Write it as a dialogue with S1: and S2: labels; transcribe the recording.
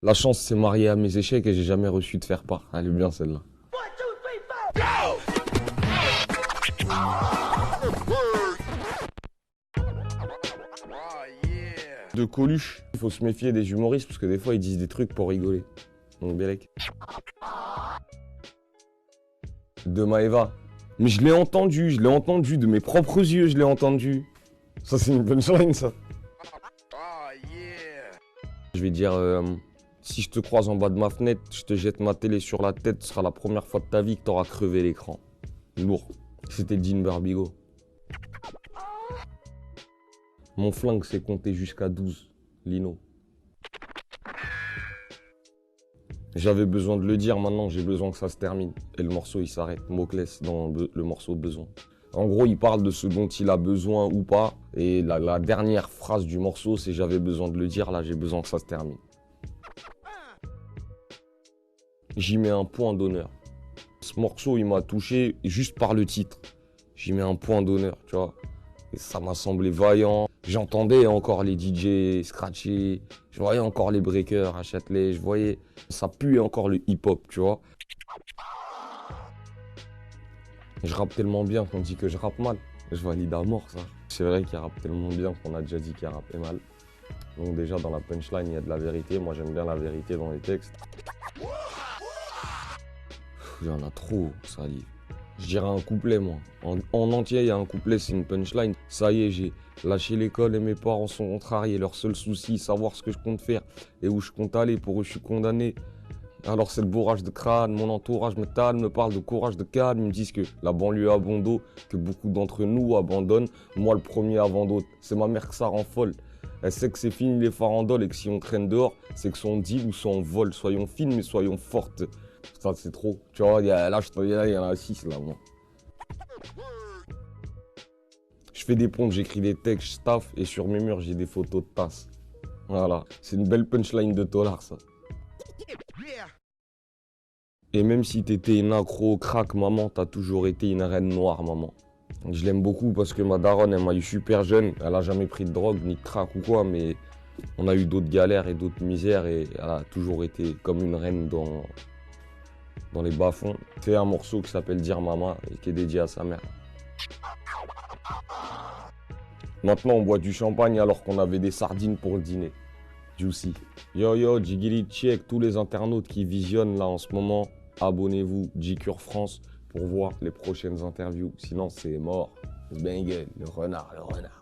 S1: La chance s'est mariée à mes échecs et j'ai jamais reçu de faire part. Elle est bien celle-là. De Coluche, il faut se méfier des humoristes parce que des fois ils disent des trucs pour rigoler. Donc Bélec. De Maëva. Mais je l'ai entendu de mes propres yeux, je l'ai entendu. Ça c'est une punchline ça. Je vais dire, si je te croise en bas de ma fenêtre, je te jette ma télé sur la tête, ce sera la première fois de ta vie que t'auras crevé l'écran. Lourd. C'était Jean Barbigo. Mon flingue c'est compter jusqu'à 12, Lino. J'avais besoin de le dire, maintenant j'ai besoin que ça se termine. Et le morceau il s'arrête, Moclès dans le morceau Besoin. En gros il parle de ce dont il a besoin ou pas. Et la dernière phrase du morceau c'est j'avais besoin de le dire, là j'ai besoin que ça se termine. J'y mets un point d'honneur. Ce morceau il m'a touché juste par le titre. J'y mets un point d'honneur, tu vois. Et ça m'a semblé vaillant. J'entendais encore les DJ scratcher, je voyais encore les breakers à Châtelet, je voyais, ça puait encore le hip-hop, tu vois. Je rappe tellement bien qu'on dit que je rappe mal. Je valide à mort ça. C'est vrai qu'il rappe tellement bien qu'on a déjà dit qu'il rappait mal. Donc déjà dans la punchline il y a de la vérité, moi j'aime bien la vérité dans les textes. Il y en a trop, ça livre. Je dirais un couplet, moi. En entier, il y a un couplet, c'est une punchline. Ça y est, j'ai lâché l'école et mes parents sont contrariés. Leur seul souci, savoir ce que je compte faire et où je compte aller. Pour eux, je suis condamné. Alors c'est le bourrage de crâne. Mon entourage me tanne, me parle de courage, de calme. Ils me disent que la banlieue a bon dos, que beaucoup d'entre nous abandonnent. Moi, le premier avant d'autres. C'est ma mère que ça rend folle. Elle sait que c'est fini les farandoles et que si on traîne dehors, c'est que soit on deal ou soit on vole. Soyons fines, mais soyons fortes. Ça, c'est trop. Tu vois, il y en a 6 là, moi. Je fais des pompes, j'écris des textes, je staff et sur mes murs, j'ai des photos de tasses. Voilà. C'est une belle punchline de Tolar, ça. Et même si t'étais une accro crack, maman, t'as toujours été une reine noire, maman. Je l'aime beaucoup parce que ma daronne, elle m'a eu super jeune. Elle a jamais pris de drogue, ni de crack ou quoi, mais on a eu d'autres galères et d'autres misères et elle a toujours été comme une reine dans les bas-fonds. Fait un morceau qui s'appelle Dire Mama et qui est dédié à sa mère. Maintenant, on boit du champagne alors qu'on avait des sardines pour le dîner. Juicy. Yo yo, Jigili check tous les internautes qui visionnent là en ce moment. Abonnez-vous, Jcure France, pour voir les prochaines interviews. Sinon, c'est mort. Bengel, le renard, le renard.